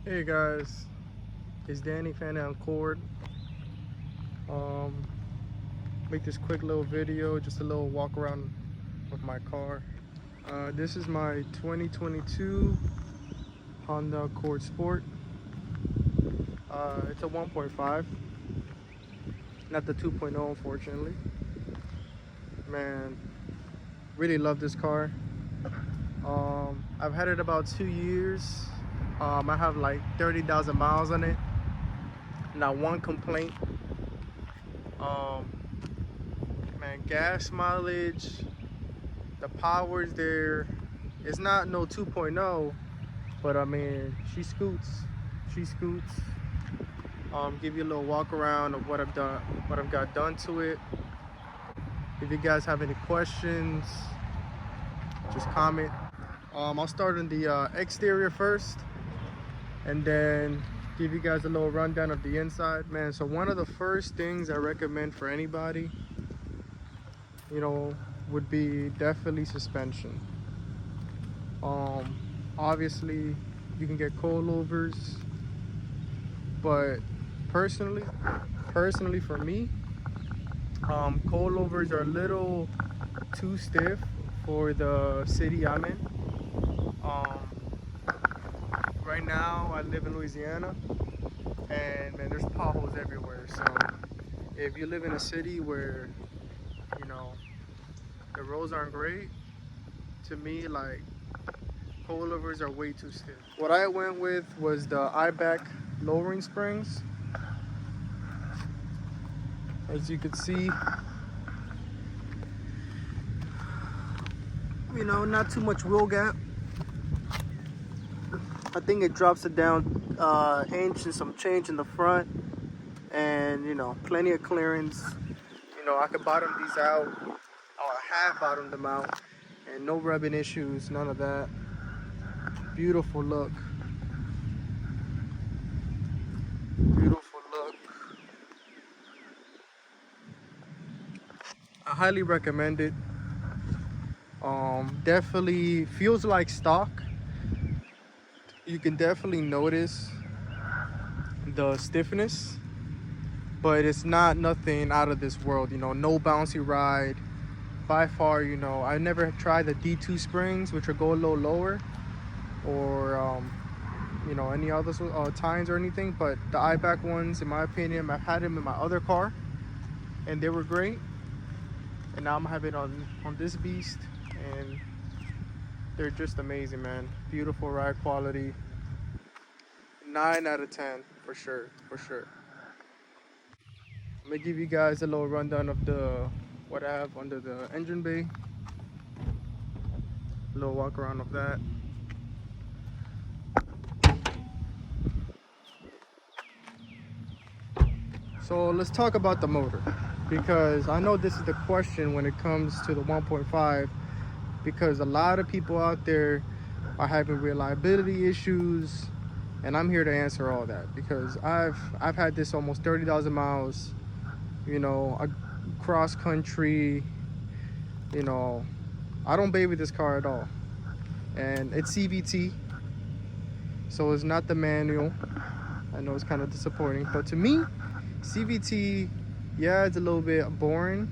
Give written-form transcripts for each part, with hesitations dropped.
Hey guys, it's Danny Fan Cord. Um, make this quick little video, just a little walk around with my car. This is my 2022 Honda Accord Sport. It's a 1.5, not the 2.0 unfortunately. Man, really love this car. I've had it about 2 years. I have like 30,000 miles on it. Not one complaint. Um, Man, gas mileage, the power's there. It's not no 2.0, but I mean, she scoots. Give you a little walk around of what I've done, what I've got done to it. If you guys have any questions, just comment. I'll start on the exterior first, and then give you guys a little rundown of the inside. Man, so one of the first things I recommend for anybody, would be definitely suspension. Obviously you can get coilovers, but personally for me, coilovers are a little too stiff for the city I'm in. Right now I live in Louisiana, and man, there's potholes everywhere. So if you live in a city where the roads aren't great, to me, like, coilovers are way too stiff. What I went with was the IBAC lowering springs. As you can see, not too much wheel gap. I think it drops it down inch and some change in the front, and plenty of clearance. I could bottom these out, or I have bottomed them out, and no rubbing issues, none of that. Beautiful look. I highly recommend it. Definitely feels like stock. You can definitely notice the stiffness, but it's not nothing out of this world. No bouncy ride by far. I never tried the D2 springs, which will go a little lower, or any other tines or anything, but the IBAC ones, in my opinion, I've had them in my other car and they were great, and now I'm having it on this beast, and they're just amazing, man. Beautiful ride quality. 9 out of 10 for sure. I'm gonna give you guys a little rundown of what I have under the engine bay. A little walk around of that. So let's talk about the motor, because I know this is the question when it comes to the 1.5, because a lot of people out there are having reliability issues, and I'm here to answer all that, because I've had this almost 30,000 miles, cross country. I don't baby this car at all, and it's CVT, so it's not the manual. I know it's kind of disappointing, but to me, CVT, yeah, it's a little bit boring,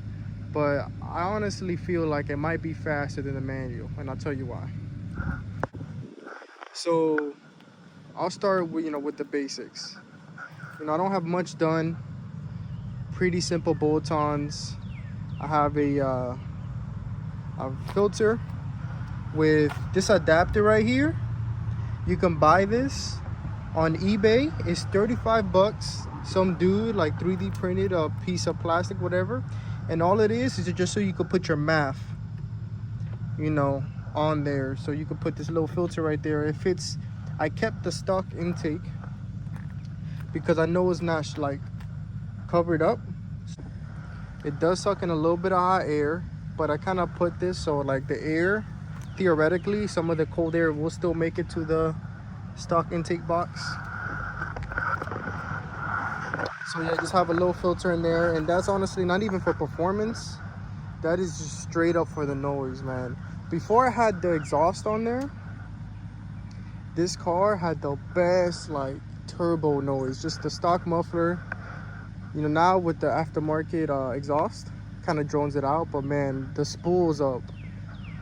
but I honestly feel like it might be faster than the manual, and I'll tell you why. So I'll start with the basics. I don't have much done. Pretty simple bolt-ons. I have a filter with this adapter right here. You can buy this on eBay. It's 35 bucks. Some dude like 3D printed a piece of plastic, whatever, and all it is just so you could put your math on there. So you could put this little filter right there. It fits. I kept the stock intake because I know it's not like covered up. It does suck in a little bit of hot air, but I kind of put this so like the air, theoretically, some of the cold air will still make it to the stock intake box. So yeah, just have a little filter in there, and that's honestly not even for performance. That is just straight up for the noise, man. Before I had the exhaust on there, This car had the best like turbo noise, just the stock muffler. You know, now with the aftermarket exhaust, kind of drones it out, but man, the spools up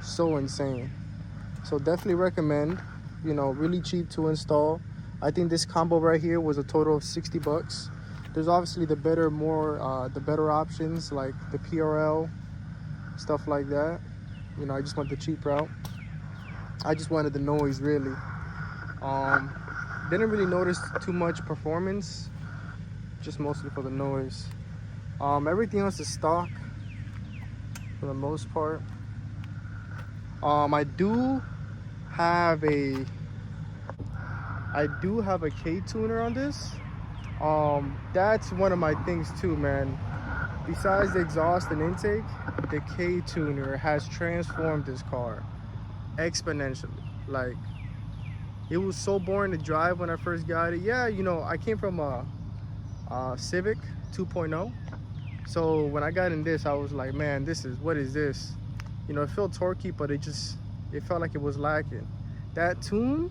so insane. So definitely recommend. You know, really cheap to install. I think this combo right here was a total of 60 bucks. There's obviously the better options like the PRL, stuff like that. You know, I just went the cheap route. I just wanted the noise really. Didn't really notice too much performance, just mostly for the noise. Everything else is stock for the most part. I do have a K tuner on this. That's one of my things too, man. Besides the exhaust and intake, the K tuner has transformed this car exponentially. Like, it was so boring to drive when I first got it. Yeah, you know, I came from a Civic 2.0. So when I got in this, I was like, man, what is this? You know, it felt torquey, but it felt like it was lacking. That tune,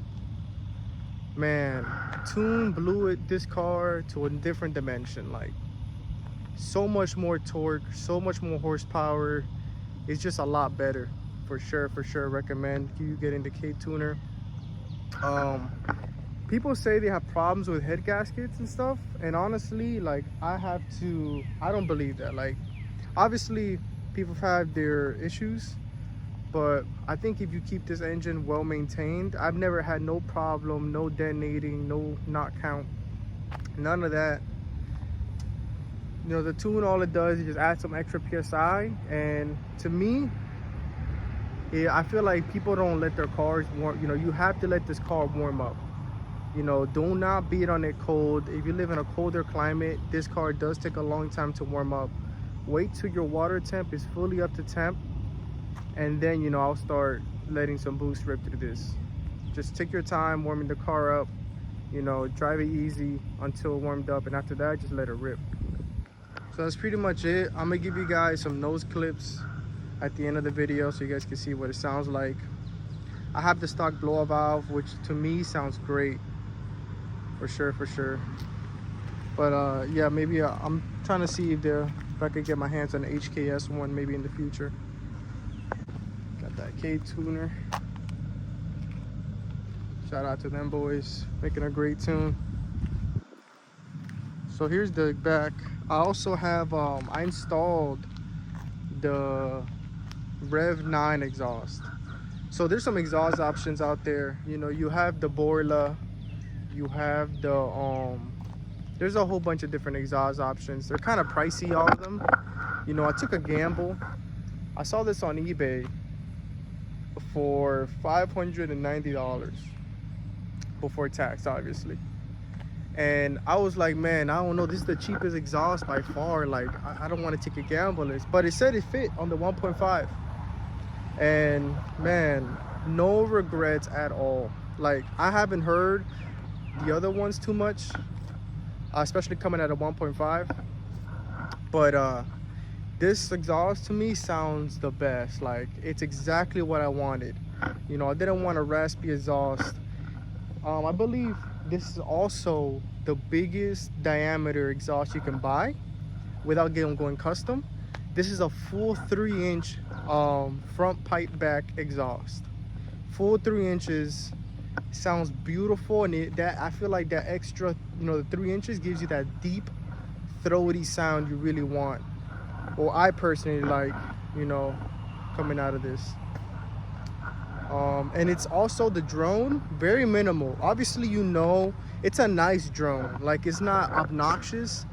man, tune blew this car to a different dimension. Like, so much more torque, so much more horsepower. It's just a lot better. For sure recommend you getting the K tuner. People say they have problems with head gaskets and stuff, and honestly, like, I don't believe that. Like, obviously people have their issues, but I think if you keep this engine well maintained, I've never had no problem, no detonating, no knot count, none of that. You know, the tune, all it does is just add some extra PSI, and to me, I feel like people don't let their cars warm. You know, you have to let this car warm up. You know, do not beat on it cold. If you live in a colder climate, this car does take a long time to warm up. Wait till your water temp is fully up to temp, and then, you know, I'll start letting some boost rip through this. Just take your time warming the car up. You know, drive it easy until warmed up, and after that, just let it rip. So that's pretty much it. I'm gonna give you guys some nose clips at the end of the video so you guys can see what it sounds like. I have the stock blower valve, which to me sounds great. For sure. But yeah, maybe I'm trying to see if I could get my hands on the HKS one maybe in the future. Got that K tuner. Shout out to them boys, making a great tune. So here's the back. I also have I installed the Rev 9 exhaust. So there's some exhaust options out there. You know, you have the Borla, you have the there's a whole bunch of different exhaust options. They're kind of pricey, all of them. You know, I took a gamble. I saw this on eBay for $590 before tax, obviously. And I was like, man, I don't know, this is the cheapest exhaust by far. Like, I don't want to take a gamble. But it said it fit on the 1.5. And man, no regrets at all. Like, I haven't heard the other ones too much, especially coming at a 1.5. But this exhaust to me sounds the best. Like, it's exactly what I wanted. You know, I didn't want a raspy exhaust. I believe this is also the biggest diameter exhaust you can buy without going custom. This is a full 3-inch front pipe back exhaust. Full 3 inches. Sounds beautiful, and I feel like that extra, you know, the 3 inches gives you that deep, throaty sound you really want. Or I personally like, you know, coming out of this. And it's also the drone, very minimal. Obviously, you know, it's a nice drone. Like, it's not obnoxious.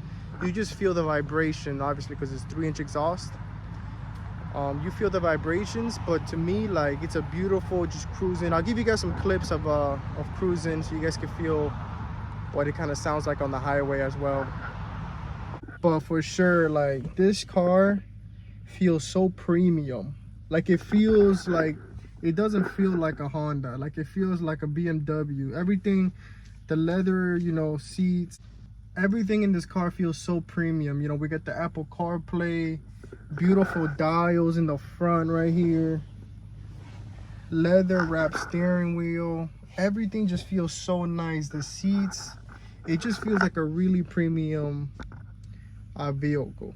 You just feel the vibration, obviously, because it's 3-inch exhaust. You feel the vibrations, but to me, like, it's a beautiful, just cruising. I'll give you guys some clips of cruising so you guys can feel what it kind of sounds like on the highway as well. But for sure, like, this car feels so premium. Like, it feels like, it doesn't feel like a Honda. Like, it feels like a BMW. Everything, the leather, you know, seats, everything in this car feels so premium. You know, we got the Apple CarPlay, beautiful dials in the front right here, leather wrapped steering wheel, everything just feels so nice. The seats, it just feels like a really premium vehicle.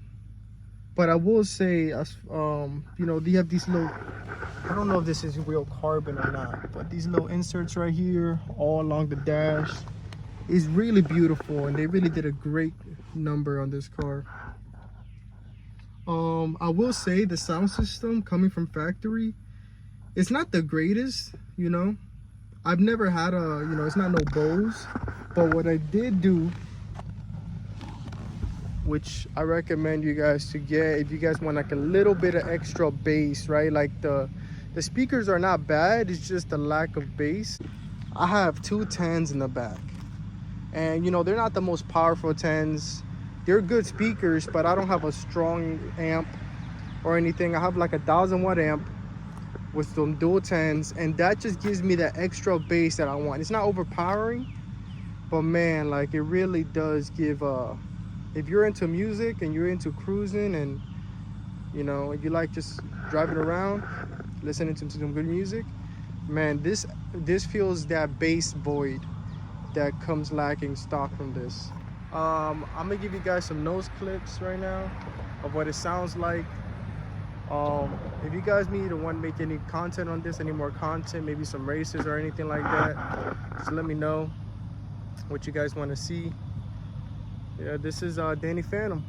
But I will say, you know, they have these little, I don't know if this is real carbon or not, but these little inserts right here all along the dash is really beautiful, and they really did a great number on this car. I will say the sound system coming from factory, it's not the greatest, you know. I've never had a, you know, it's not no Bose, but what I did do, which I recommend you guys to get if you guys want like a little bit of extra bass, right? Like the speakers are not bad, it's just the lack of bass. I have two 10s in the back, and you know, they're not the most powerful 10s. They're good speakers, but I don't have a strong amp or anything. I have like 1,000-watt amp with some dual 10s, and that just gives me that extra bass that I want. It's not overpowering, but man, like it really does give if you're into music and you're into cruising, and you know, if you like just driving around listening to some good music, man, this feels that bass void that comes lacking stock from this. I'm gonna give you guys some nose clips right now of what it sounds like. If you guys need to want to make any content on this, any more content, maybe some races or anything like that, just let me know what you guys want to see. Yeah, this is Danny Phantom.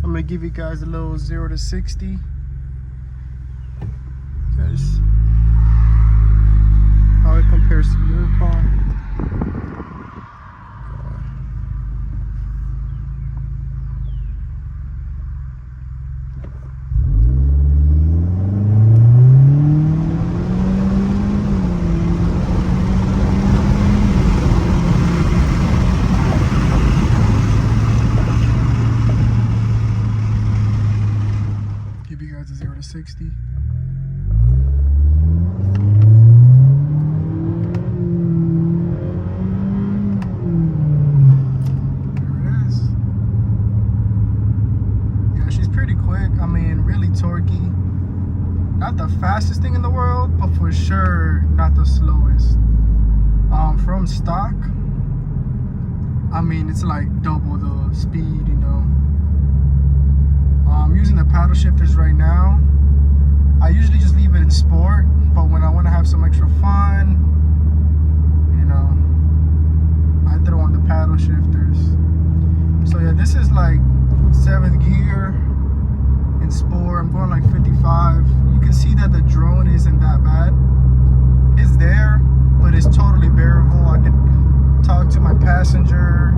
I'm gonna give you guys a little 0 to 60. Guys, how it compares to your car. Give you guys a 0 to 60. Torquey, not the fastest thing in the world, but for sure not the slowest. From stock, I mean, it's like double the speed, you know. I'm using the paddle shifters right now. I usually just leave it in sport, but when I want to have some extra fun, you know, I throw on the paddle shifters. So yeah, this is like 7th gear in sport. I'm going like 55. You can see that the drone isn't that bad. It's there, but it's totally bearable. I can talk to my passenger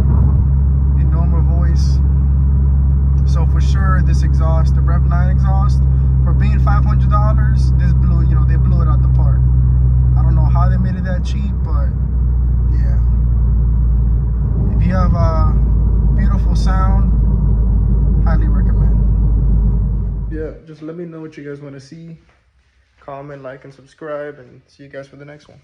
in normal voice. So for sure, this exhaust, the Rev 9 exhaust, for being $500, this blew, you know, they blew it out the park. I don't know how they made it that cheap, but yeah. If you have a beautiful sound, highly recommend. Yeah, just let me know what you guys want to see. Comment, like, and subscribe, and see you guys for the next one.